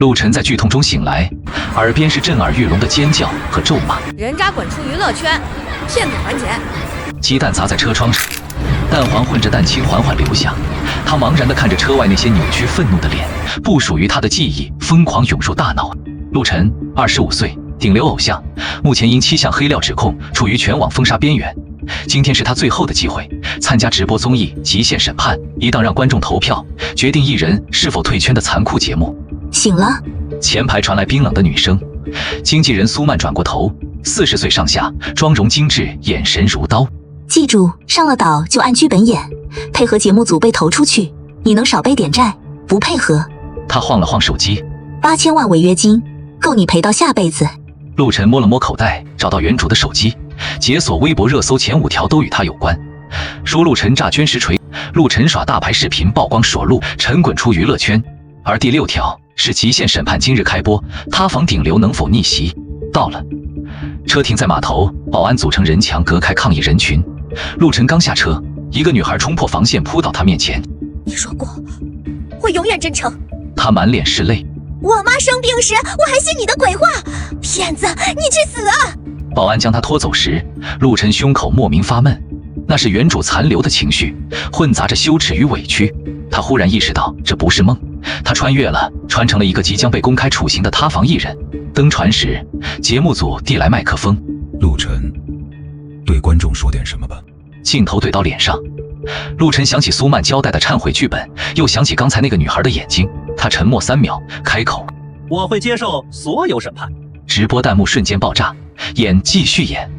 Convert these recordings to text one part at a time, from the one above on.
陆晨在剧痛中醒来，耳边是震耳欲聋的尖叫和咒骂：“人渣滚出娱乐圈，骗子还钱！”鸡蛋砸在车窗上，蛋黄混着蛋清缓缓流下。他茫然地看着车外那些扭曲愤怒的脸，不属于他的记忆疯狂涌入大脑。陆晨，25岁，顶流偶像，目前因7项黑料指控处于全网封杀边缘。今天是他最后的机会，参加直播综艺《极限审判》，一档让观众投票决定艺人是否退圈的残酷节目。醒了。前排传来冰冷的女声，经纪人苏曼转过头，40岁上下，妆容精致，眼神如刀。记住，上了岛就按剧本演，配合节目组被投出去，你能少背点债，不配合。他晃了晃手机，8000万违约金，够你赔到下辈子。陆晨摸了摸口袋，找到原主的手机，解锁微博热搜前5条都与他有关。说陆晨诈捐实锤，陆晨耍大牌视频曝光裸露，陈滚出娱乐圈。而第6条是极限审判今日开播，塌房顶流能否逆袭？到了，车停在码头，保安组成人墙隔开抗议人群。陆晨刚下车，一个女孩冲破防线扑到他面前：“你说过，我永远真诚。”他满脸是泪：“我妈生病时，我还信你的鬼话，骗子，你去死啊！”保安将他拖走时，陆晨胸口莫名发闷，那是原主残留的情绪，混杂着羞耻与委屈。他忽然意识到这不是梦，他穿越了，穿成了一个即将被公开处刑的塌房艺人。登船时，节目组递来麦克风：“陆晨，对观众说点什么吧。”镜头对到脸上，陆晨想起苏曼交代的忏悔剧本，又想起刚才那个女孩的眼睛。他沉默3秒，开口：“我会接受所有审判。”直播弹幕瞬间爆炸，演继续演，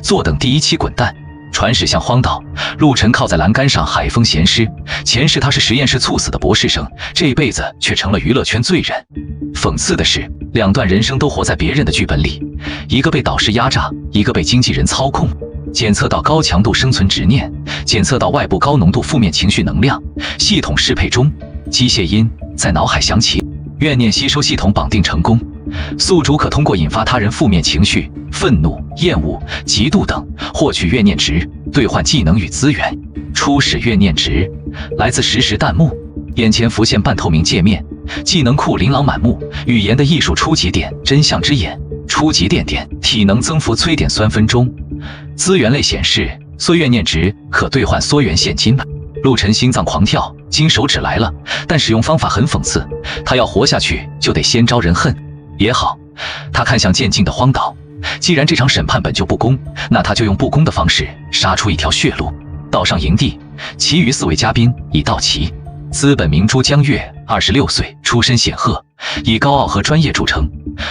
坐等第1期滚蛋。船驶向荒岛，陆晨靠在栏杆上海风咸湿。前世他是实验室猝死的博士生，这辈子却成了娱乐圈罪人。讽刺的是，2段人生都活在别人的剧本里，一个被导师压榨，一个被经纪人操控。检测到高强度生存执念，检测到外部高浓度负面情绪能量，系统适配中。机械音在脑海响起，怨念吸收系统绑定成功。宿主可通过引发他人负面情绪、愤怒、厌恶、嫉妒等，获取怨念值，兑换技能与资源。初始怨念值来自实时弹幕，眼前浮现半透明界面，技能库琳琅满目，语言的艺术初级点真相之眼，初级点体能增幅催点3分钟。资源类显示缩怨念值可兑换缩元现金。陆晨心脏狂跳，金手指来了，但使用方法很讽刺，他要活下去就得先招人恨。也好，他看向渐近的荒岛，既然这场审判本就不公，那他就用不公的方式杀出一条血路。岛上营地，其余4位嘉宾已到齐。资本明珠江月，26岁，出身显赫，以高傲和专业著称。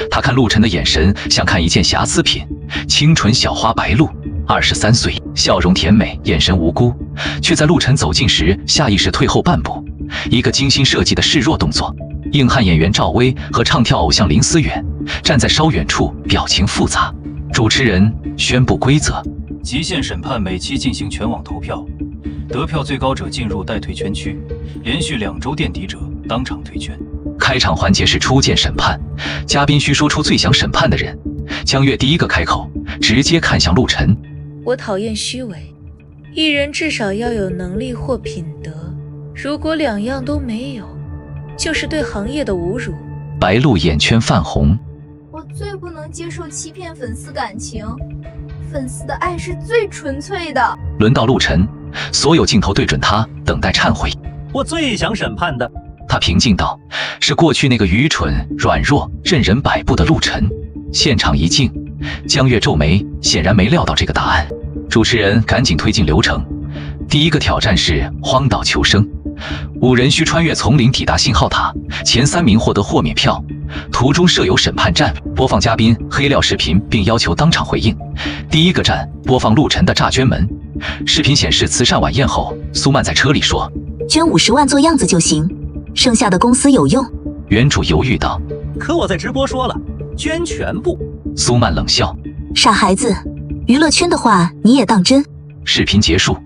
他看陆晨的眼神像看一件瑕疵品，清纯小花白鹿，23岁，笑容甜美，眼神无辜，却在陆晨走近时下意识退后半步，一个精心设计的示弱动作。硬汉演员赵薇和唱跳偶像林思远站在稍远处，表情复杂。主持人宣布规则：极限审判每期进行全网投票，得票最高者进入待退圈区，连续2周垫底者当场退圈。开场环节是初见审判，嘉宾需说出最想审判的人。江月第一个开口，直接看向陆晨：“我讨厌虚伪，艺人至少要有能力或品德，如果2样都没有，就是对行业的侮辱。”白鹿眼圈泛红：“我最不能接受欺骗粉丝感情，粉丝的爱是最纯粹的。”轮到陆晨，所有镜头对准他，等待忏悔。我最想审判的，他平静道，是过去那个愚蠢、软弱、任人摆布的陆晨。现场一静，江月皱眉，显然没料到这个答案。主持人赶紧推进流程。第一个挑战是荒岛求生，5人需穿越丛林抵达信号塔，前3名获得豁免票。途中设有审判站，播放嘉宾黑料视频，并要求当场回应。第一个站播放陆晨的诈捐门，视频显示慈善晚宴后，苏曼在车里说：“捐50万做样子就行，剩下的公司有用。”原主犹豫道：“可我在直播说了，捐全部。”苏曼冷笑：“傻孩子，娱乐圈的话你也当真？”视频结束，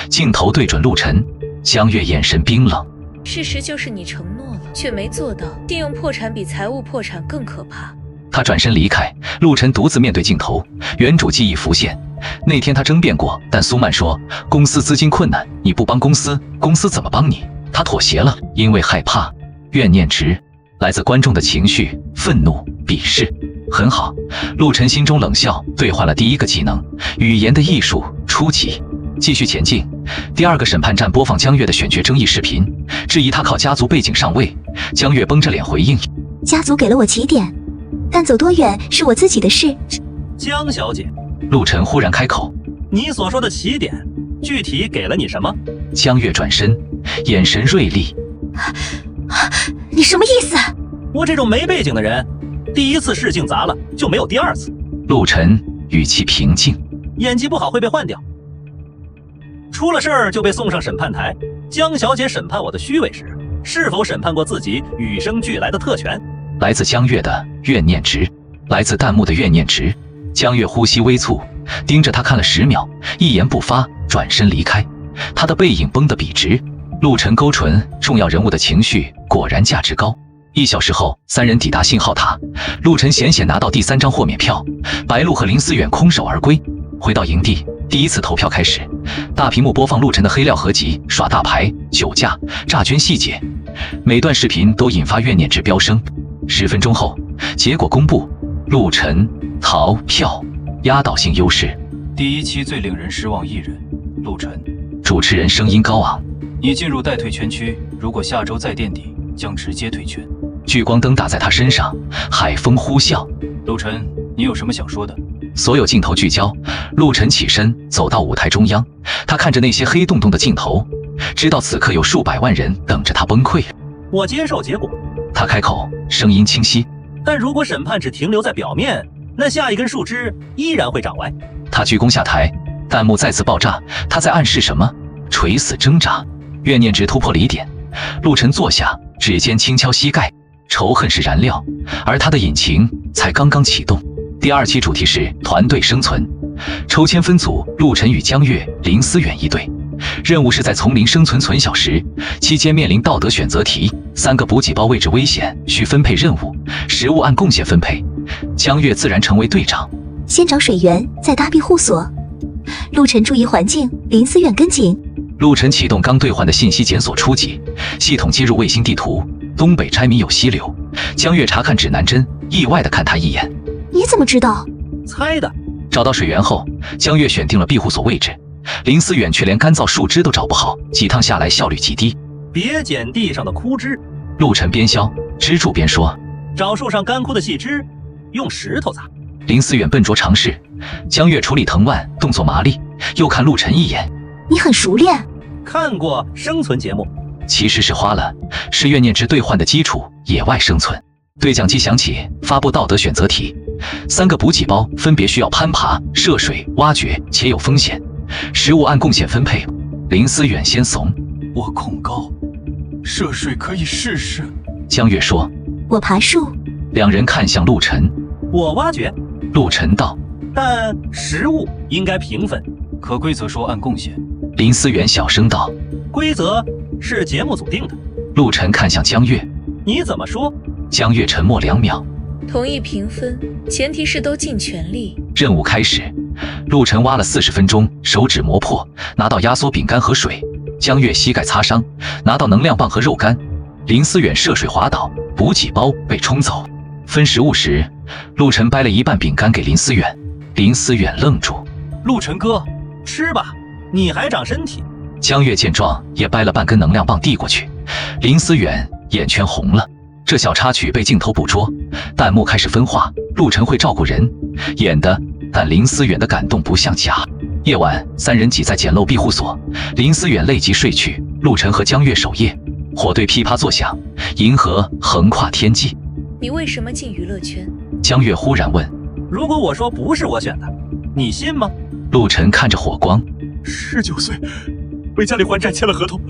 镜头对准陆晨，江月眼神冰冷：“事实就是你承诺了，却没做到。信用破产比财务破产更可怕。”他转身离开，陆晨独自面对镜头，原主记忆浮现。那天他争辩过，但苏曼说公司资金困难，你不帮公司，公司怎么帮你？他妥协了，因为害怕。怨念值，来自观众的情绪、愤怒、鄙视。很好，陆晨心中冷笑，兑换了第一个技能，语言的艺术初级。继续前进，第二个审判站播放江月的选角争议视频，质疑他靠家族背景上位。江月绷着脸回应：家族给了我起点，但走多远是我自己的事。江小姐，陆晨忽然开口：你所说的起点，具体给了你什么？江月转身，眼神锐利：你什么意思？我这种没背景的人，第一次试镜砸了就没有第二次。陆晨语气平静：演技不好会被换掉，出了事儿就被送上审判台。江小姐审判我的虚伪时，是否审判过自己与生俱来的特权？来自江月的怨念值，来自弹幕的怨念值。江月呼吸微蹙，盯着他看了10秒，一言不发，转身离开。他的背影绷得笔直。陆晨勾唇，重要人物的情绪果然价值高。1小时后，3人抵达信号塔，陆晨险险拿到第3张豁免票，白鹿和林思远空手而归。回到营地，第一次投票开始，大屏幕播放陆晨的黑料合集、耍大牌、酒驾、诈捐细节，每段视频都引发怨念值飙升。10分钟后，结果公布，陆晨逃票，压倒性优势。第一期最令人失望艺人陆晨，主持人声音高昂：你进入待退圈区，如果下周再垫底，将直接退圈。聚光灯打在他身上，海风呼啸。陆晨，你有什么想说的？所有镜头聚焦，陆晨起身走到舞台中央，他看着那些黑洞洞的镜头，知道此刻有数百万人等着他崩溃。我接受结果。他开口，声音清晰。但如果审判只停留在表面，那下一根树枝依然会长歪。他鞠躬下台，弹幕再次爆炸。他在暗示什么？垂死挣扎。怨念值突破了1点。陆晨坐下，指尖轻敲膝盖。仇恨是燃料，而他的引擎才刚刚启动。第2期主题是团队生存，抽签分组，陆晨与江月、林思远一队。任务是在丛林生存存小时，期间面临道德选择题，3个补给包位置危险，需分配任务，食物按贡献分配。江月自然成为队长。先找水源，再搭庇护所。陆晨注意环境，林思远跟紧。陆晨启动刚兑换的信息检索初级，系统接入卫星地图，东北拆民有溪流。江月查看指南针，意外地看他一眼。你怎么知道？猜的。找到水源后，江月选定了庇护所位置。林思远却连干燥树枝都找不好，几趟下来效率极低。别捡地上的枯枝。陆晨边削支柱边说：找树上干枯的细枝，用石头砸。林思远笨拙尝试，江月处理藤蔓动作麻利，又看陆晨一眼。你很熟练。看过生存节目。其实是花了，是怨念值兑换的基础，野外生存。对讲机响起，发布道德选择题，3个补给包分别需要攀爬、涉水、挖掘，且有风险。食物按贡献分配。林思远先怂：我恐高，涉水可以试试。江月说：我爬树。2人看向陆晨。我挖掘。陆晨道：但食物应该平分。可规则说按贡献。林思远小声道：规则是节目组定的。陆晨看向江月：你怎么说？江月沉默2秒。同意平分，前提是都尽全力。任务开始，陆晨挖了40分钟，手指磨破，拿到压缩饼干和水。江月膝盖擦伤，拿到能量棒和肉干。林思远涉水滑倒，补给包被冲走。分食物时，陆晨掰了一半饼干给林思远。林思远愣住：陆晨哥，吃吧，你还长身体。江月见状，也掰了半根能量棒递过去。林思远眼圈红了。这小插曲被镜头捕捉，弹幕开始分化。陆晨会照顾人，演的，但林思远的感动不像假。夜晚，3人挤在简陋庇护所，林思远累极睡去，陆晨和江月守夜。火堆噼啪作响，银河横跨天际。你为什么进娱乐圈？江月忽然问。如果我说不是我选的，你信吗？陆晨看着火光。19岁，为家里还债签了合同，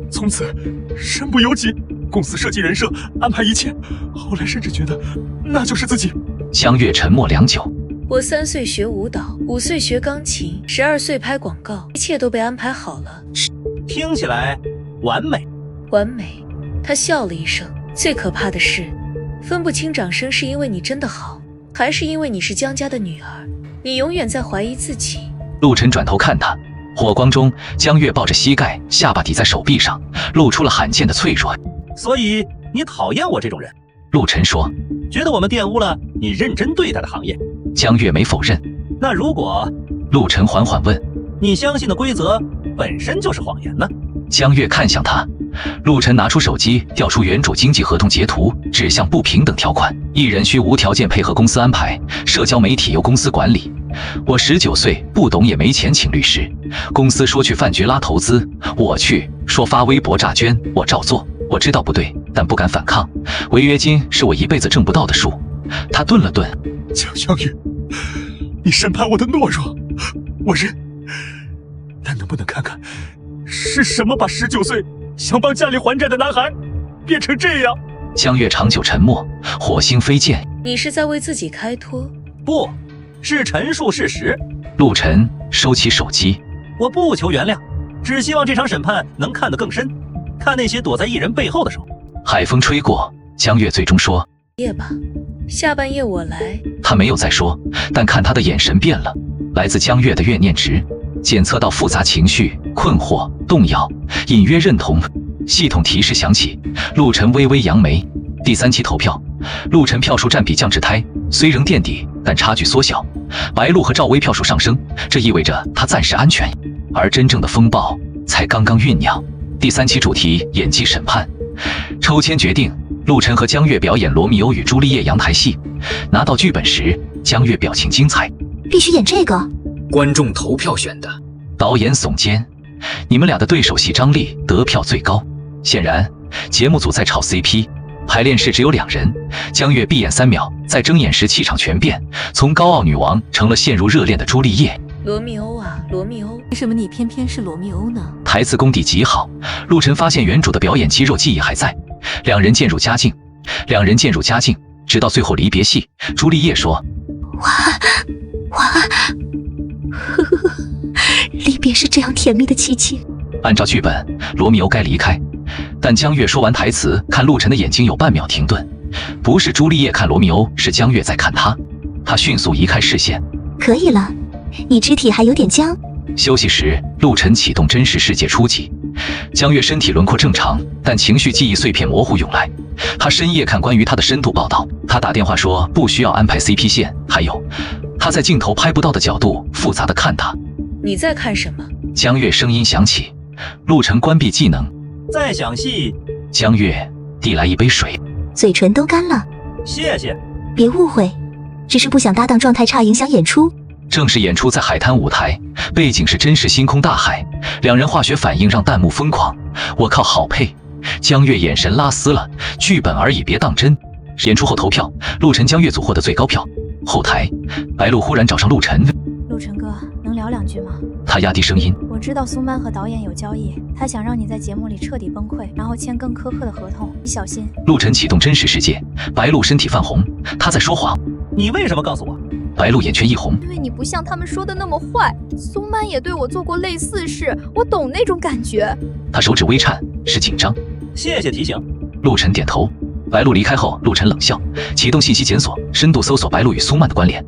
从此身不由己。公司设计人设，安排一切，后来甚至觉得那就是自己。江月沉默良久。我3岁学舞蹈，5岁学钢琴，12岁拍广告，一切都被安排好了。听起来完美。完美。他笑了一声。最可怕的是，分不清掌声是因为你真的好，还是因为你是江家的女儿。你永远在怀疑自己。陆晨转头看他，火光中，江月抱着膝盖，下巴抵在手臂上，露出了罕见的脆弱。所以你讨厌我这种人？陆晨说，觉得我们玷污了你认真对待的行业。江月没否认。那如果陆晨缓缓问，你相信的规则本身就是谎言呢？江月看向他，陆晨拿出手机，调出原主经纪合同截图，指向不平等条款，艺人需无条件配合公司安排，社交媒体由公司管理。我19岁，不懂也没钱请律师，公司说去饭局拉投资，我去；说发微博诈捐，我照做。我知道不对，但不敢反抗。违约金是我一辈子挣不到的数。他顿了顿，江月，你审判我的懦弱，我认。但能不能看看，是什么把19岁想帮家里还债的男孩变成这样？江月长久沉默，火星飞溅。你是在为自己开脱？不，是陈述事实。陆晨收起手机，我不求原谅，只希望这场审判能看得更深，看那些躲在艺人背后的手。海风吹过，江月最终说，夜吧，下半夜我来。他没有再说，但看他的眼神变了，来自江月的怨念值检测到复杂情绪、困惑、动摇、隐约认同。系统提示响起，陆晨微微扬眉。第3期投票，陆晨票数占比降至胎，虽仍垫底，但差距缩小。白鹿和赵薇票数上升，这意味着他暂时安全，而真正的风暴才刚刚酝酿。第3期主题演技审判，抽签决定，陆晨和江月表演罗密欧与朱丽叶阳台戏。拿到剧本时，江月表情精彩，必须演这个。观众投票选的。导演耸肩，你们俩的对手戏张力得票最高。显然，节目组在炒 CP。排练室只有2人，江月闭眼3秒，在睁眼时气场全变，从高傲女王成了陷入热恋的朱丽叶。罗密欧啊，罗密欧，为什么你偏偏是罗密欧呢？台词功底极好，陆晨发现原主的表演肌肉记忆还在，两人渐入佳境，直到最后离别戏，朱丽叶说：“离别是这样甜蜜的激情。”按照剧本，罗密欧该离开，但江月说完台词，看陆晨的眼睛有半秒停顿，不是朱丽叶看罗密欧，是江月在看他。他迅速移开视线。可以了，你肢体还有点僵。休息时，陆晨启动真实世界初级，江月身体轮廓正常，但情绪记忆碎片模糊涌来。他深夜看关于他的深度报道，他打电话说不需要安排 CP 线，还有他在镜头拍不到的角度复杂的看他。你在看什么？江月声音响起。陆晨关闭技能，再想戏。江月递来一杯水，嘴唇都干了。谢谢。别误会，只是不想搭档状态差影响演出。正式演出在海滩舞台，背景是真实星空大海，两人化学反应让弹幕疯狂。我靠，好配！江月眼神拉丝了，剧本而已，别当真。演出后投票，陆晨江月组获得最高票。后台，白鹿忽然找上陆晨，陆晨哥，能聊2句吗？他压低声音，我知道苏曼和导演有交易，他想让你在节目里彻底崩溃，然后签更苛刻的合同，你小心。陆晨启动真实世界，白鹿身体泛红，他在说谎。你为什么告诉我？白鹿眼圈一红，因为你不像他们说的那么坏，苏曼也对我做过类似事，我懂那种感觉。他手指微颤，是紧张。谢谢提醒。陆晨点头。白鹿离开后，陆晨冷笑，启动信息检索，深度搜索白鹿与苏曼的关联。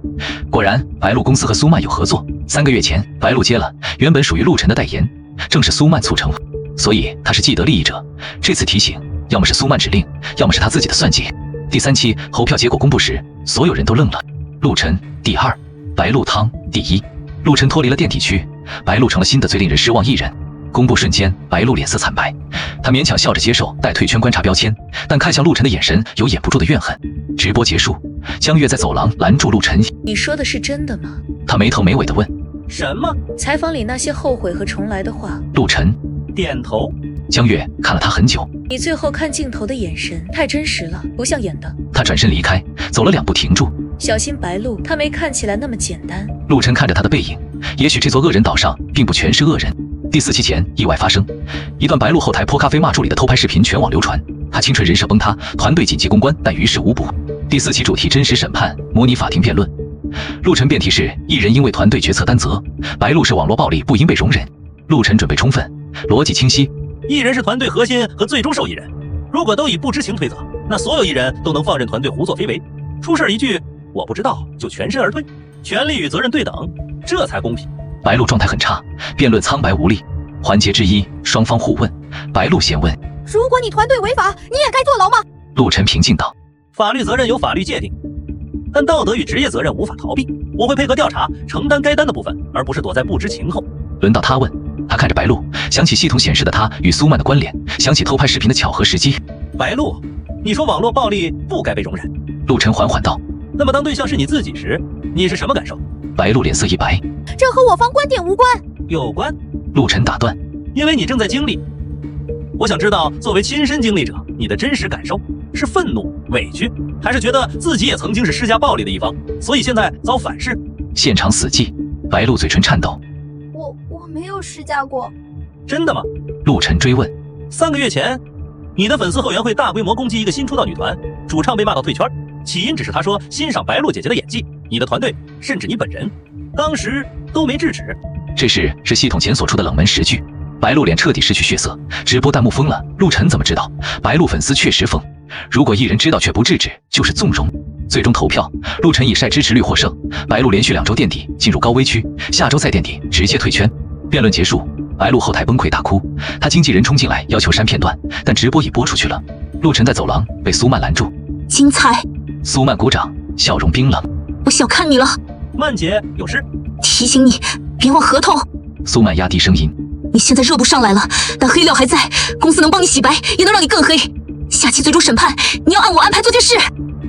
果然，白鹿公司和苏曼有合作。3个月前，白鹿接了原本属于陆晨的代言，正是苏曼促成，所以他是既得利益者。这次提醒，要么是苏曼指令，要么是他自己的算计。第3期投票结果公布时，所有人都愣了。陆晨第2，白鹿汤第1。陆晨脱离了垫底区，白鹿成了新的最令人失望艺人。公布瞬间，白鹿脸色惨白，他勉强笑着接受待退圈观察标签，但看向陆晨的眼神有掩不住的怨恨。直播结束，江月在走廊拦住陆晨：“你说的是真的吗？”他没头没尾地问：“什么？”采访里那些后悔和重来的话。陆晨点头。江月看了他很久，你最后看镜头的眼神太真实了，不像演的。他转身离开，走了2步停住，小心白鹿，他没看起来那么简单。陆晨看着他的背影，也许这座恶人岛上并不全是恶人。第4期前，意外发生，一段白鹿后台泼咖啡骂助理的偷拍视频全网流传，他清纯人设崩塌，团队紧急公关，但于事无补。第4期主题真实审判，模拟法庭辩论。陆晨辩题是艺人因为团队决策担责，白鹿是网络暴力不应被容忍。陆晨准备充分，逻辑清晰。艺人是团队核心和最终受益人，如果都以不知情推责，那所有艺人都能放任团队胡作非为，出事一句我不知道就全身而退，权利与责任对等，这才公平。白鹿状态很差，辩论苍白无力。环节之一，双方互问，白鹿先问：“如果你团队违法，你也该坐牢吗？”陆晨平静道：“法律责任由法律界定，但道德与职业责任无法逃避。我会配合调查，承担该担的部分，而不是躲在不知情后。轮到他问，他看着白露，想起系统显示的他与苏曼的关联，想起偷拍视频的巧合时机。白露，你说网络暴力不该被容忍，陆晨缓缓道。那么当对象是你自己时，你是什么感受？白露脸色一白。这和我方观点无关。有关。陆晨打断。因为你正在经历。我想知道，作为亲身经历者，你的真实感受是愤怒、委屈，还是觉得自己也曾经是施加暴力的一方，所以现在遭反噬？现场死寂，白露嘴唇颤抖。我没有施加过。真的吗？陆晨追问。3个月前，你的粉丝后援会大规模攻击一个新出道女团，主唱被骂到退圈，起因只是他说欣赏白露姐姐的演技，你的团队甚至你本人，当时都没制止。这事是系统检索出的冷门10句。白露脸彻底失去血色，直播弹幕疯了。陆晨怎么知道？白露粉丝确实疯。如果艺人知道却不制止，就是纵容。最终投票，陆晨以晒支持率获胜。白露连续2周垫底，进入高危区，下周再垫底，直接退圈。辩论结束，白露后台崩溃大哭，他经纪人冲进来要求删片段，但直播已播出去了。陆晨在走廊被苏曼拦住。精彩！苏曼鼓掌，笑容冰冷。我小看你了。曼姐有事？提醒你，别忘合同。苏曼压低声音。你现在热度上来了，但黑料还在，公司能帮你洗白，也能让你更黑。下期最终审判，你要按我安排做件事。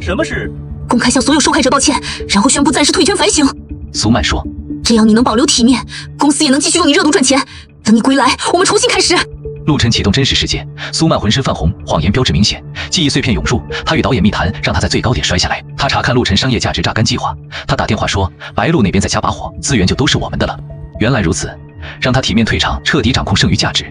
什么事？公开向所有受害者道歉，然后宣布暂时退圈反省。苏曼说。这样你能保留体面，公司也能继续用你热度赚钱。等你归来，我们重新开始。陆晨启动真实世界，苏曼浑身泛红，谎言标志明显，记忆碎片涌入。他与导演密谈，让他在最高点摔下来。他查看陆晨商业价值榨干计划，他打电话说白鹿那边再加把火，资源就都是我们的了。原来如此。让他体面退场，彻底掌控剩余价值。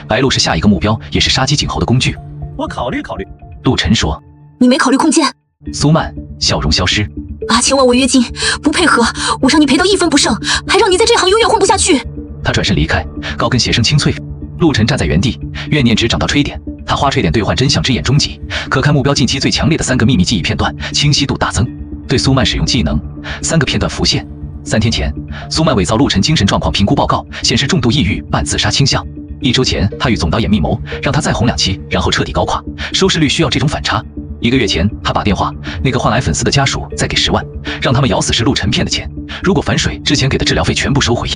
白鹿是下一个目标，也是杀鸡儆猴的工具。我考虑考虑。陆晨说。你没考虑空间。苏曼笑容消失。8000万违约金，不配合，我让你赔到1分不剩，还让你在这行永远混不下去。他转身离开，高跟鞋声清脆。陆晨站在原地，怨念值涨到吹点。他花吹点兑换真相之眼终极，可看目标近期最强烈的3个秘密记忆片段，清晰度大增。对苏曼使用技能，3个片段浮现。3天前，苏曼伪造陆晨精神状况评估报告，显示重度抑郁伴自杀倾向。1周前，他与总导演密谋，让他再红2期，然后彻底高垮。收视率需要这种反差。1个月前，他打电话，那个换来粉丝的家属再给10万，让他们咬死是陆晨骗的钱。如果反水，之前给的治疗费全部收回。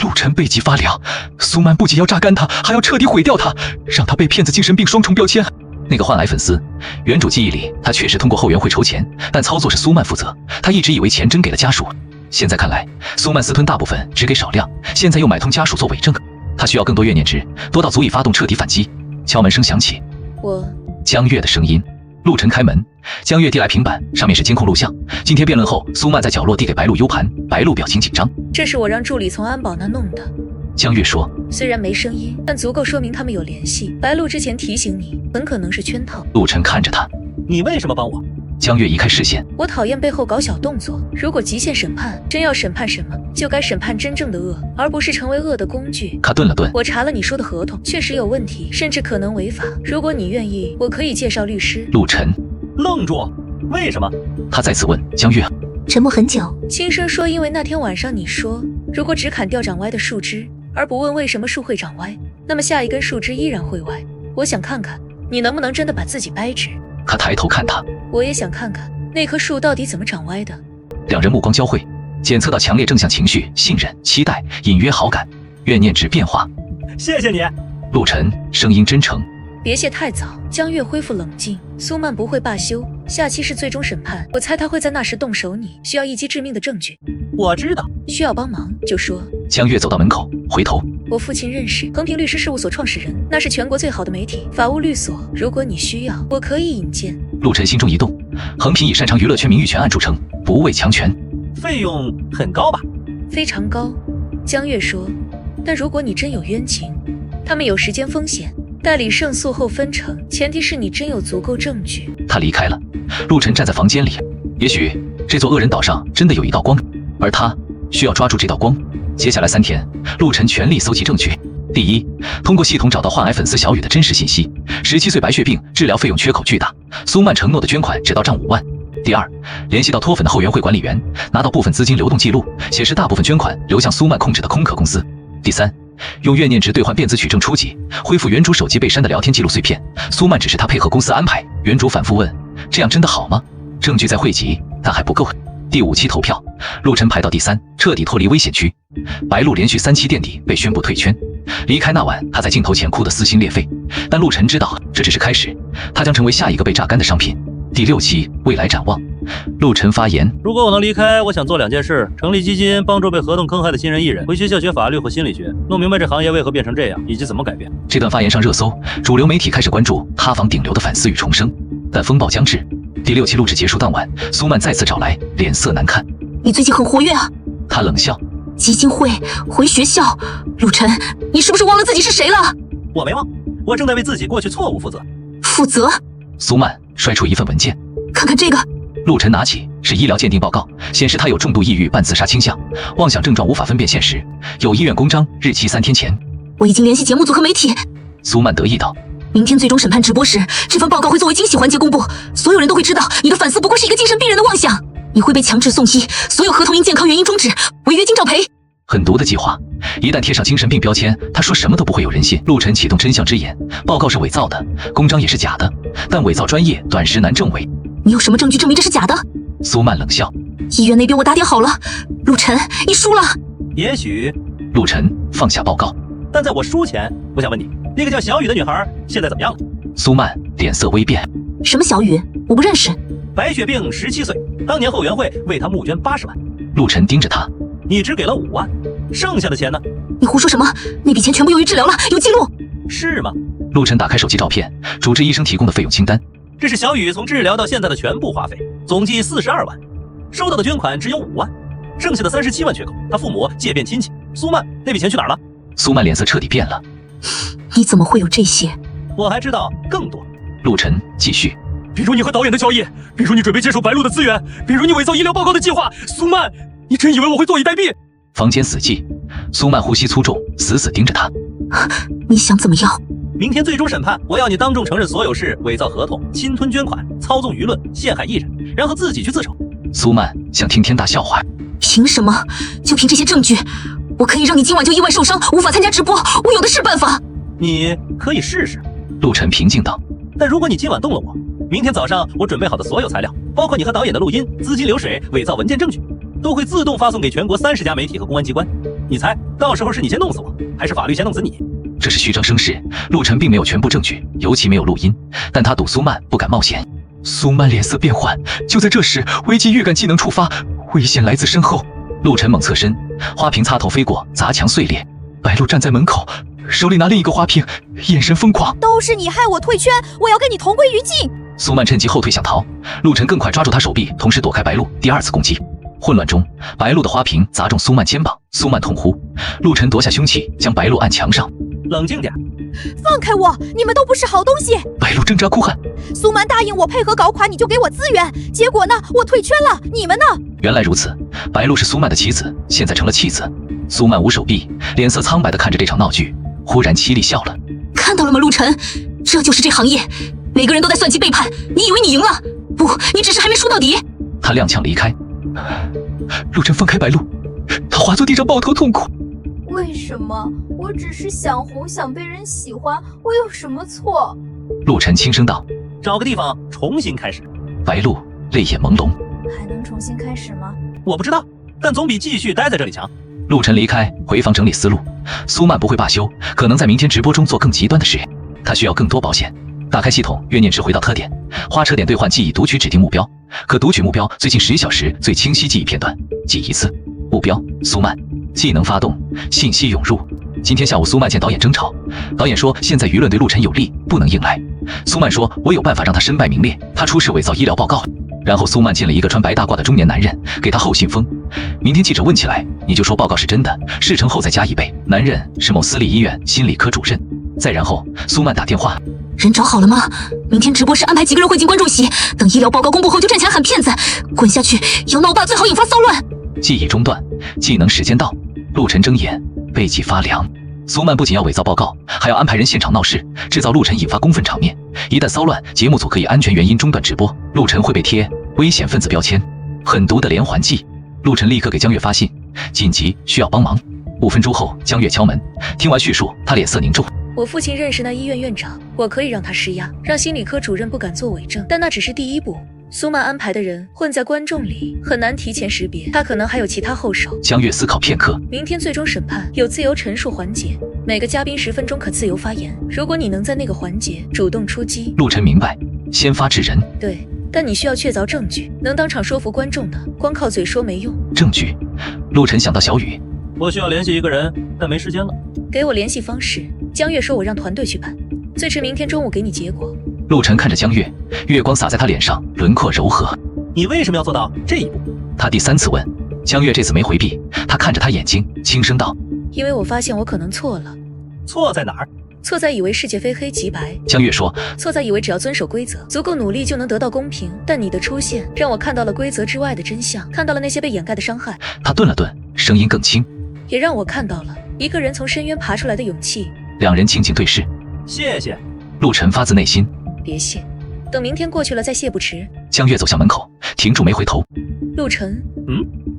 陆晨背脊发凉，苏曼不仅要榨干他，还要彻底毁掉他，让他被骗子、精神病双重标签。那个换来粉丝，原主记忆里，他确实通过后援会筹钱，但操作是苏曼负责。他一直以为钱真给了家属。现在看来，苏曼私吞大部分，只给少量，现在又买通家属做伪证，他需要更多怨念值，多到足以发动彻底反击。敲门声响起，江月的声音。陆晨开门，江月递来平板，上面是监控录像。今天辩论后，苏曼在角落递给白鹿 U 盘，白鹿表情紧张。这是我让助理从安保那弄的。江月说，虽然没声音，但足够说明他们有联系。白鹿之前提醒你，很可能是圈套。陆晨看着他，你为什么帮我？江月移开视线。我讨厌背后搞小动作。如果极限审判真要审判什么，就该审判真正的恶，而不是成为恶的工具。他顿了顿。我查了你说的合同，确实有问题，甚至可能违法。如果你愿意，我可以介绍律师。陆晨愣住，为什么？他再次问江月。沉默很久，轻声说，因为那天晚上你说，如果只砍掉长歪的树枝，而不问为什么树会长歪，那么下一根树枝依然会歪。我想看看你能不能真的把自己掰直。他抬头看他，我也想看看那棵树到底怎么长歪的。两人目光交汇，检测到强烈正向情绪，信任、期待、隐约好感，怨念值变化。谢谢你。陆晨声音真诚。别谢太早。江月恢复冷静。苏曼不会罢休，下期是最终审判，我猜他会在那时动手，你需要一击致命的证据。我知道。需要帮忙就说。江月走到门口，回头。我父亲认识恒平律师事务所创始人，那是全国最好的媒体法务律所，如果你需要，我可以引荐。陆晨心中一动，恒平以擅长娱乐圈名誉权案著称，不畏强权。费用很高吧？非常高。江月说，但如果你真有冤情，他们有时间风险，代理胜诉后分成，前提是你真有足够证据。他离开了，陆晨站在房间里。也许这座恶人岛上真的有一道光，而他需要抓住这道光。接下来3天，陆晨全力搜集证据。第一，通过系统找到患癌粉丝小雨的真实信息，17岁白血病治疗费用缺口巨大，苏曼承诺的捐款只到账5万。第二，联系到脱粉的后援会管理员，拿到部分资金流动记录，显示大部分捐款流向苏曼控制的空壳公司。第三，用怨念值兑换电子取证初级，恢复原主手机被删的聊天记录碎片。苏曼只是他配合公司安排。原主反复问，这样真的好吗？证据在汇集，但还不够。第5期投票，陆晨排到第3，彻底脱离危险区。白鹿连续3期垫底，被宣布退圈。离开那晚，他在镜头前哭得撕心裂肺。但陆晨知道这只是开始，他将成为下一个被榨干的商品。第6期，未来展望，陆晨发言：如果我能离开，我想做2件事：成立基金，帮助被合同坑害的新人艺人，回学校学法律和心理学，弄明白这行业为何变成这样，以及怎么改变。这段发言上热搜，主流媒体开始关注哈防顶流的反思与重生。但风暴将至，第6期录制结束当晚，苏曼再次找来，脸色难看。你最近很活跃啊。他冷笑。基金会，回学校，陆晨，你是不是忘了自己是谁了？我没忘，我正在为自己过去错误负责。负责？苏曼摔出一份文件，看看这个。陆晨拿起，是医疗鉴定报告，显示他有重度抑郁伴自杀倾向，妄想症状无法分辨现实，有医院公章，日期3天前。我已经联系节目组和媒体。苏曼得意道。明天最终审判直播时，这份报告会作为惊喜环节公布，所有人都会知道你的反思不过是一个精神病人的妄想，你会被强制送医，所有合同因健康原因终止，违约金照赔。狠毒的计划，一旦贴上精神病标签，他说什么都不会有人信。陆晨启动真相之眼，报告是伪造的，公章也是假的，但伪造专业，短时难证伪。你有什么证据证明这是假的？苏曼冷笑。医院那边我打点好了，陆晨，你输了。也许。陆晨放下报告。但在我输前，我想问你，那个叫小雨的女孩现在怎么样了？苏曼脸色微变。什么小雨？我不认识。白血病17岁，当年后援会为她募捐80万。陆晨盯着他。你只给了5万，剩下的钱呢？你胡说什么？那笔钱全部用于治疗了，有记录。是吗？陆晨打开手机照片，主治医生提供的费用清单。这是小雨从治疗到现在的全部花费，总计42万，收到的捐款只有5万，剩下的37万缺口，他父母借遍亲戚。苏曼，那笔钱去哪儿了？苏曼脸色彻底变了。你怎么会有这些？我还知道更多。陆晨继续。比如你和导演的交易，比如你准备接受白鹿的资源，比如你伪造医疗报告的计划。苏曼，你真以为我会坐以待毙？房间死寂，苏曼呼吸粗重，死死盯着他。你想怎么样？明天最终审判，我要你当众承认所有事：伪造合同、侵吞捐款、操纵舆论、陷害艺人，然后自己去自首。苏曼想听天大笑话。凭什么？就凭这些证据，我可以让你今晚就意外受伤，无法参加直播。我有的是办法。你可以试试。陆晨平静道。但如果你今晚动了我，明天早上我准备好的所有材料，包括你和导演的录音、资金流水、伪造文件证据，都会自动发送给全国30家媒体和公安机关。你猜，到时候是你先弄死我，还是法律先弄死你？这是虚张声势，陆晨并没有全部证据，尤其没有录音，但他赌苏曼不敢冒险。苏曼脸色变幻，就在这时，危机预感技能触发，危险来自身后。陆晨猛侧身，花瓶擦头飞过，砸墙碎裂。白鹿站在门口，手里拿另一个花瓶，眼神疯狂。都是你害我退圈，我要跟你同归于尽。苏曼趁机后退想逃，陆晨更快抓住他手臂，同时躲开白鹿第2次攻击。混乱中，白鹿的花瓶砸中苏曼肩膀，苏曼痛呼。陆晨夺下凶器，将白鹿按墙上。冷静点，放开我！你们都不是好东西！白鹿挣扎哭喊。苏曼答应我配合搞垮你就给我资源，结果呢，我退圈了，你们呢？原来如此，白鹿是苏曼的棋子，现在成了弃子。苏曼无手臂，脸色苍白地看着这场闹剧，忽然凄厉笑了。看到了吗，陆晨？这就是这行业，每个人都在算计背叛。你以为你赢了？不，你只是还没输到底。他踉跄离开。陆晨放开白鹿，他滑坐地上抱头痛哭。为什么？我只是想红，想被人喜欢，我有什么错？陆晨轻声道。找个地方重新开始。白鹿泪眼朦胧。还能重新开始吗？我不知道，但总比继续待在这里强。陆晨离开，回房整理思路。苏曼不会罢休，可能在明天直播中做更极端的实验。他需要更多保险。打开系统，怨念值回到特点，花车点兑换记忆读取指定目标，可读取目标最近10小时最清晰记忆片段，记一次。目标：苏曼。技能发动，信息涌入。今天下午苏曼见导演争吵，导演说现在舆论对陆晨有利，不能硬来。苏曼说我有办法让他身败名裂，他出示伪造医疗报告。然后苏曼进了一个穿白大褂的中年男人，给他后信封。明天记者问起来，你就说报告是真的，事成后再加1倍。男人是某私立医院心理科主任。再然后苏曼打电话，人找好了吗？明天直播时安排几个人会进观众席，等医疗报告公布后就站起来喊骗子，滚下去，要闹大最好引发骚乱。记忆中断，技能时间到。陆晨睁眼，背脊发凉。苏曼不仅要伪造报告，还要安排人现场闹事，制造陆晨引发公愤场面。一旦骚乱，节目组可以安全原因中断直播，陆晨会被贴危险分子标签。狠毒的连环计。陆晨立刻给江月发信，紧急需要帮忙。5分钟后，江月敲门，听完叙述，他脸色凝重。我父亲认识那医院院长，我可以让他施压，让心理科主任不敢做伪证，但那只是第一步。苏曼安排的人混在观众里，很难提前识别，他可能还有其他后手。江月思考片刻，明天最终审判有自由陈述环节，每个嘉宾10分钟可自由发言。如果你能在那个环节主动出击，陆晨明白，先发制人。对，但你需要确凿证据，能当场说服观众的，光靠嘴说没用。证据？陆晨想到小雨，我需要联系一个人，但没时间了。给我联系方式。江月说我让团队去办，最迟明天中午给你结果。陆晨看着江月，月光洒在他脸上，轮廓柔和。你为什么要做到这一步？他第3次问，江月这次没回避，他看着他眼睛，轻声道：因为我发现我可能错了。错在哪儿？错在以为世界非黑即白。江月说，错在以为只要遵守规则，足够努力就能得到公平。但你的出现让我看到了规则之外的真相，看到了那些被掩盖的伤害。他顿了顿，声音更轻，也让我看到了一个人从深渊爬出来的勇气。两人静静对视。谢谢。陆晨发自内心。别谢，等明天过去了再谢不迟。江月走向门口，停住没回头。陆晨，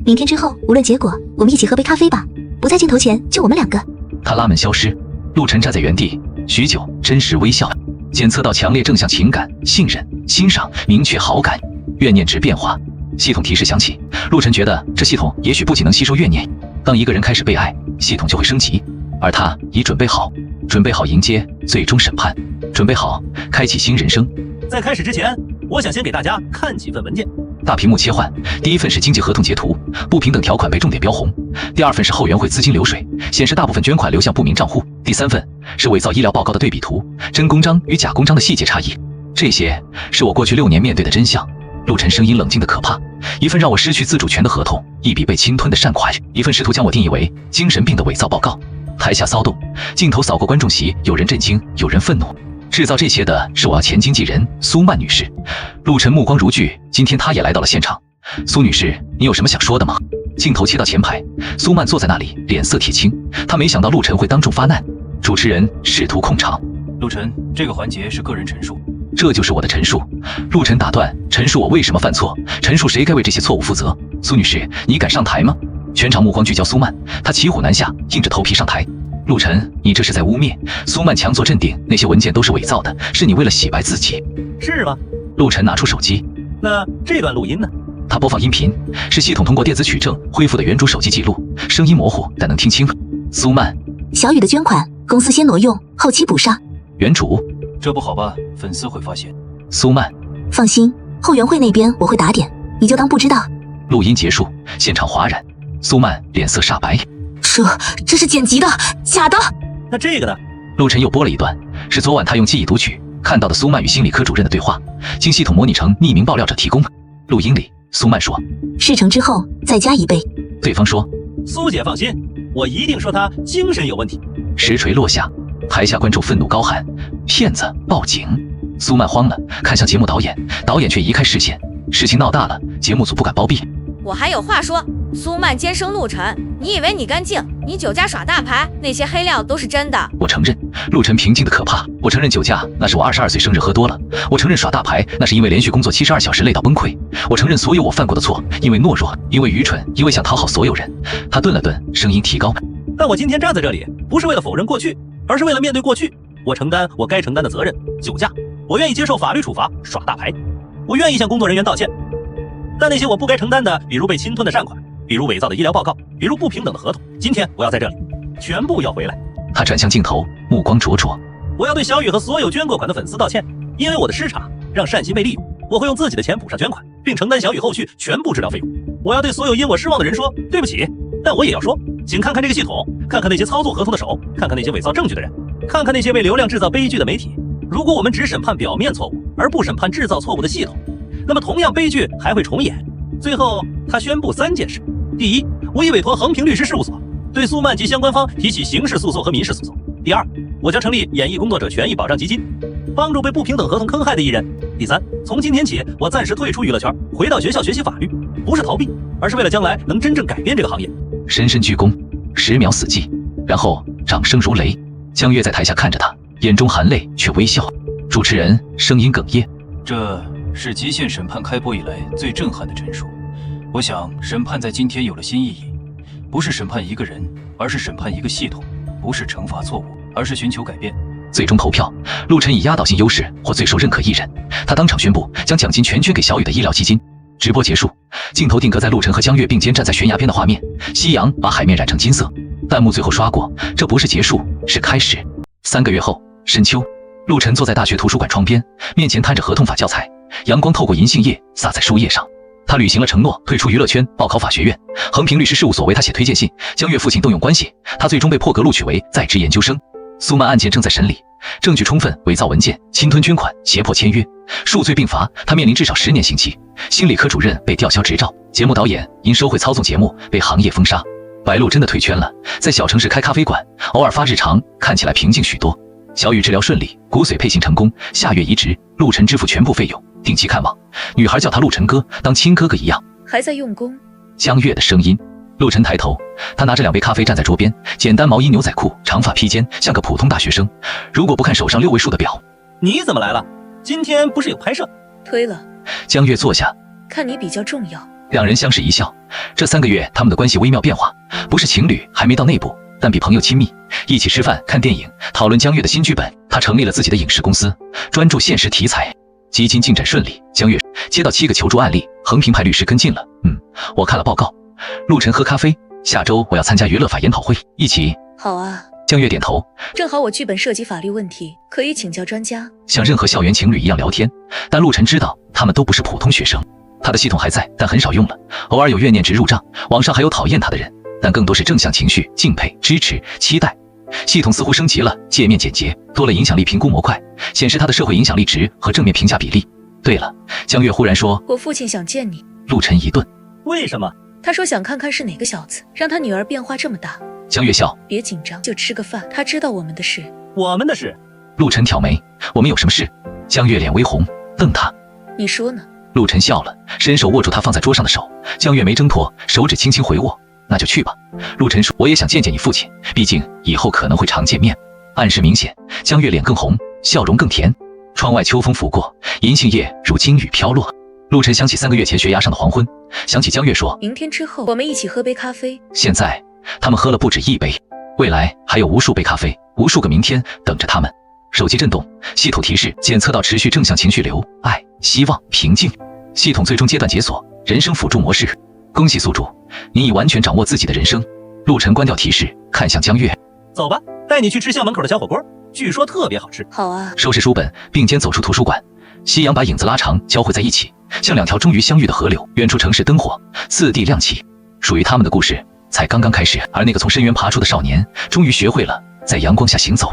明天之后无论结果，我们一起喝杯咖啡吧，不在镜头前，就我们2个。他拉门消失，陆晨站在原地许久，真实微笑，检测到强烈正向情感、信任、欣赏、明确好感、怨念值变化。系统提示响起，陆晨觉得这系统也许不仅能吸收怨念，当一个人开始被爱，系统就会升级，而他已准备好迎接最终审判，准备好开启新人生。在开始之前，我想先给大家看几份文件。大屏幕切换，第一份是经济合同截图，不平等条款被重点标红；第二份是后援会资金流水，显示大部分捐款流向不明账户；第三份是伪造医疗报告的对比图，真公章与假公章的细节差异。这些是我过去6年面对的真相。陆晨声音冷静的可怕，一份让我失去自主权的合同，一笔被侵吞的善款，一份试图将我定义为精神病的伪造报告。台下骚动，镜头扫过观众席，有人震惊，有人愤怒。制造这些的是我要前经纪人苏曼女士。陆晨目光如炬，今天她也来到了现场。苏女士，你有什么想说的吗？镜头切到前排，苏曼坐在那里，脸色铁青。她没想到陆晨会当众发难。主持人试图控场。陆晨，这个环节是个人陈述。这就是我的陈述。陆晨打断，陈述我为什么犯错，陈述谁该为这些错误负责。苏女士，你敢上台吗？全场目光聚焦苏曼，她骑虎难下，硬着头皮上台。陆晨，你这是在污蔑。苏曼强作镇定，那些文件都是伪造的，是你为了洗白自己。是吗？陆晨拿出手机。那这段录音呢？他播放音频，是系统通过电子取证恢复的原主手机记录，声音模糊，但能听清。苏曼，小雨的捐款，公司先挪用，后期补上。原主，这不好办，粉丝会发现。苏曼，放心，后援会那边我会打点，你就当不知道。录音结束，现场哗然。苏曼脸色煞白。这是剪辑的，假的。那这个呢？陆晨又播了一段，是昨晚他用记忆读取看到的苏曼与心理科主任的对话，经系统模拟成匿名爆料者提供。录音里，苏曼说：事成之后再加一倍。对方说：苏姐放心，我一定说他精神有问题。实锤落下，台下观众愤怒高喊：骗子，报警！苏曼慌了，看向节目导演，导演却移开视线。事情闹大了，节目组不敢包庇。我还有话说，苏曼奸生陆晨，你以为你干净？你酒驾耍大牌，那些黑料都是真的。我承认，陆晨平静的可怕。我承认酒驾，那是我22岁生日喝多了。我承认耍大牌，那是因为连续工作72小时累到崩溃。我承认所有我犯过的错，因为懦弱，因为愚蠢，因为想讨好所有人。他顿了顿，声音提高。但我今天站在这里，不是为了否认过去，而是为了面对过去。我承担我该承担的责任。酒驾，我愿意接受法律处罚；耍大牌，我愿意向工作人员道歉。但那些我不该承担的，比如被侵吞的善款，比如伪造的医疗报告，比如不平等的合同，今天我要在这里全部要回来。他转向镜头，目光灼灼。我要对小雨和所有捐过款的粉丝道歉，因为我的失察让善心被利用。我会用自己的钱补上捐款，并承担小雨后续全部治疗费用。我要对所有因我失望的人说对不起，但我也要说，请看看这个系统，看看那些操作合同的手，看看那些伪造证据的人，看看那些为流量制造悲剧的媒体。如果我们只审判表面错误，而不审判制造错误的系统，那么同样悲剧还会重演。最后，他宣布3件事：第一，我已委托衡平律师事务所对苏曼及相关方提起刑事诉讼和民事诉讼；第二，我将成立演艺工作者权益保障基金，帮助被不平等合同坑害的艺人；第三，从今天起，我暂时退出娱乐圈，回到学校学习法律，不是逃避，而是为了将来能真正改变这个行业。深深鞠躬，10秒死寂，然后掌声如雷。江月在台下看着他，眼中含泪却微笑。主持人声音哽咽：这是极限审判开播以来最震撼的陈述。我想审判在今天有了新意义，不是审判一个人，而是审判一个系统；不是惩罚错误，而而是寻求改变。最终投票，陆晨以压倒性优势获最受认可艺人，他当场宣布将奖金全捐给小雨的医疗基金。直播结束，镜头定格在陆晨和江月并肩站在悬崖边的画面，夕阳把海面染成金色。弹幕最后刷过，这不是结束，是开始。3个月后，深秋，陆晨坐在大学图书馆窗边，面前摊着合同法教材，阳光透过银杏叶洒在书页上。他履行了承诺，退出娱乐圈，报考法学院。衡平律师事务所为他写推荐信，江月父亲动用关系，他最终被破格录取为在职研究生。苏曼案件正在审理，证据充分，伪造文件、侵吞捐款、胁迫签约，数罪并罚，他面临至少10年刑期。心理科主任被吊销执照，节目导演因收贿操纵节目被行业封杀。白鹿真的退圈了，在小城市开咖啡馆，偶尔发日常，看起来平静许多。小雨治疗顺利，骨髓配型成功，下月移植，陆晨支付全部费用，定期看望。女孩叫他陆晨哥，当亲哥哥一样。还在用功。江月的声音。陆晨抬头，他拿着2杯咖啡站在桌边，简单毛衣牛仔裤，长发披肩，像个普通大学生。如果不看手上6位数的表，你怎么来了？今天不是有拍摄？推了。江月坐下，看你比较重要。两人相视一笑。这3个月他们的关系微妙变化，不是情侣，还没到内部，但比朋友亲密，一起吃饭、看电影，讨论江月的新剧本。他成立了自己的影视公司，专注现实题材。基金进展顺利，江月接到7个求助案例，衡平派律师跟进了。我看了报告。陆晨喝咖啡，下周我要参加娱乐法研讨会，一起。好啊。江月点头。正好我剧本涉及法律问题，可以请教专家。像任何校园情侣一样聊天，但陆晨知道他们都不是普通学生。他的系统还在，但很少用了，偶尔有怨念值入账，网上还有讨厌他的人，但更多是正向情绪、敬佩、支持、期待。系统似乎升级了，界面简洁，多了影响力评估模块，显示他的社会影响力值和正面评价比例。对了，江月忽然说，我父亲想见你。陆晨一顿。为什么？他说想看看是哪个小子让他女儿变化这么大。江月笑，别紧张，就吃个饭。他知道我们的事。我们的事？陆晨挑眉，我们有什么事？江月脸微红，瞪他。你说呢？陆晨笑了，伸手握住他放在桌上的手。江月没挣脱，手指轻轻回握。那就去吧。陆晨说，我也想见见你父亲，毕竟以后可能会常见面。暗示明显，江月脸更红，笑容更甜。窗外秋风拂过，银杏叶如金雨飘落。陆晨想起3个月前悬崖上的黄昏，想起江月说，明天之后我们一起喝杯咖啡。现在他们喝了不止1杯，未来还有无数杯咖啡，无数个明天等着他们。手机震动，系统提示检测到持续正向情绪流，爱、希望、平静。系统最终阶段解锁，人生辅助模式。恭喜宿主，您已完全掌握自己的人生。陆晨关掉提示，看向江月，走吧，带你去吃校门口的小火锅，据说特别好吃。好啊。收拾书本，并肩走出图书馆。夕阳把影子拉长，交汇在一起，像2条终于相遇的河流。远处城市灯火四地亮起，属于他们的故事才刚刚开始。而那个从深渊爬出的少年，终于学会了在阳光下行走。